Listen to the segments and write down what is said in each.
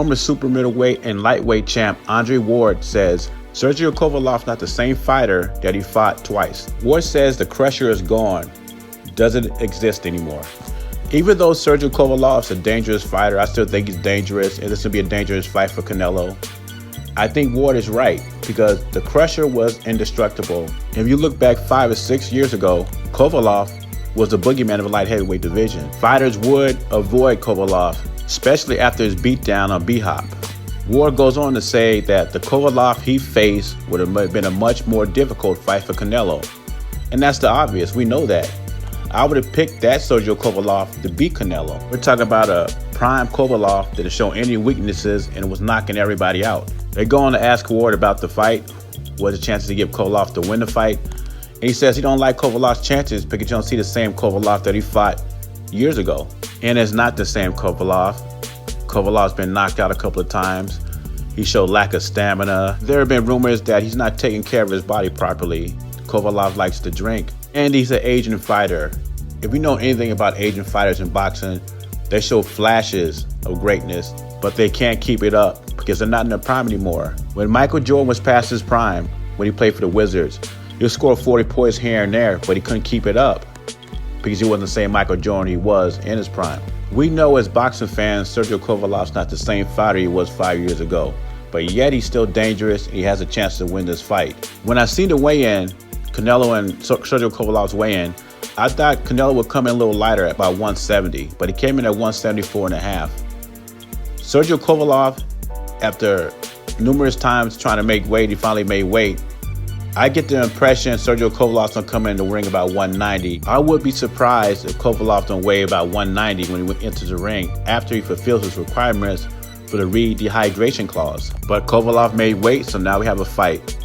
Former super middleweight and lightweight champ Andre Ward says Sergey Kovalev not the same fighter that he fought twice. Ward says the Krusher is gone, doesn't exist anymore. Even though Sergey Kovalev is a dangerous fighter, I still think he's dangerous, and this will be a dangerous fight for Canelo. I think Ward is right, because the Krusher was indestructible. If you look back 5 or 6 years ago, Kovalev was the boogeyman of the light heavyweight division. Fighters would avoid Kovalev, especially after his beatdown on B-Hop. Ward goes on to say that the Kovalev he faced would have been a much more difficult fight for Canelo. And that's the obvious, we know that. I would have picked that Sergey Kovalev to beat Canelo. We're talking about a prime Kovalev that didn't show any weaknesses and was knocking everybody out. They go on to ask Ward about the fight, what the chances to give Kovalev to win the fight. And he says he don't like Kovalev's chances because you don't see the same Kovalev that he fought years ago. And it's not the same Kovalev. Kovalev's been knocked out a couple of times. He showed lack of stamina. There have been rumors that he's not taking care of his body properly. Kovalev likes to drink. And he's an Asian fighter. If you know anything about Asian fighters in boxing, they show flashes of greatness, but they can't keep it up because they're not in their prime anymore. When Michael Jordan was past his prime, when he played for the Wizards, he'll score 40 points here and there, but he couldn't keep it up because he wasn't the same Michael Jordan he was in his prime. We know as boxing fans, Sergey Kovalev's not the same fighter he was 5 years ago, but yet he's still dangerous and he has a chance to win this fight. When I see the weigh-in, Canelo and Sergey Kovalev's weigh-in, I thought Canelo would come in a little lighter at about 170, but he came in at 174.5. Sergey Kovalev, after numerous times trying to make weight, he finally made weight. I get the impression Sergey Kovalev's gonna come in the ring about 190. I would be surprised if Kovalev don't weigh about 190 when he enters the ring after he fulfills his requirements for the re-dehydration clause. But Kovalev made weight, so now we have a fight.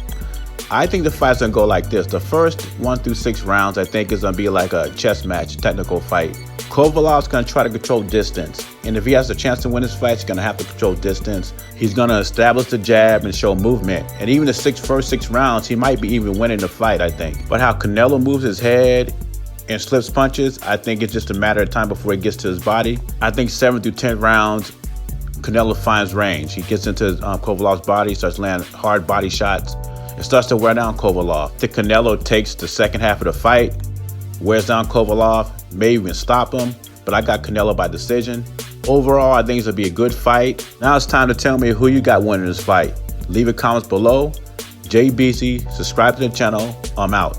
I think the fight's gonna go like this. The first 1 through 6 rounds, I think, is gonna be like a chess match, technical fight. Kovalev's gonna try to control distance. And if he has a chance to win this fight, he's gonna have to control distance. He's gonna establish the jab and show movement. And even the first 6 rounds, he might be even winning the fight, I think. But how Canelo moves his head and slips punches, I think it's just a matter of time before he gets to his body. I think 7 through 10 rounds, Canelo finds range. He gets into Kovalev's body, starts landing hard body shots. It starts to wear down Kovalev. I think Canelo takes the second half of the fight, wears down Kovalev, may even stop him, but I got Canelo by decision. Overall, I think it's gonna be a good fight. Now it's time to tell me who you got winning this fight. Leave your comments below. JBC, subscribe to the channel. I'm out.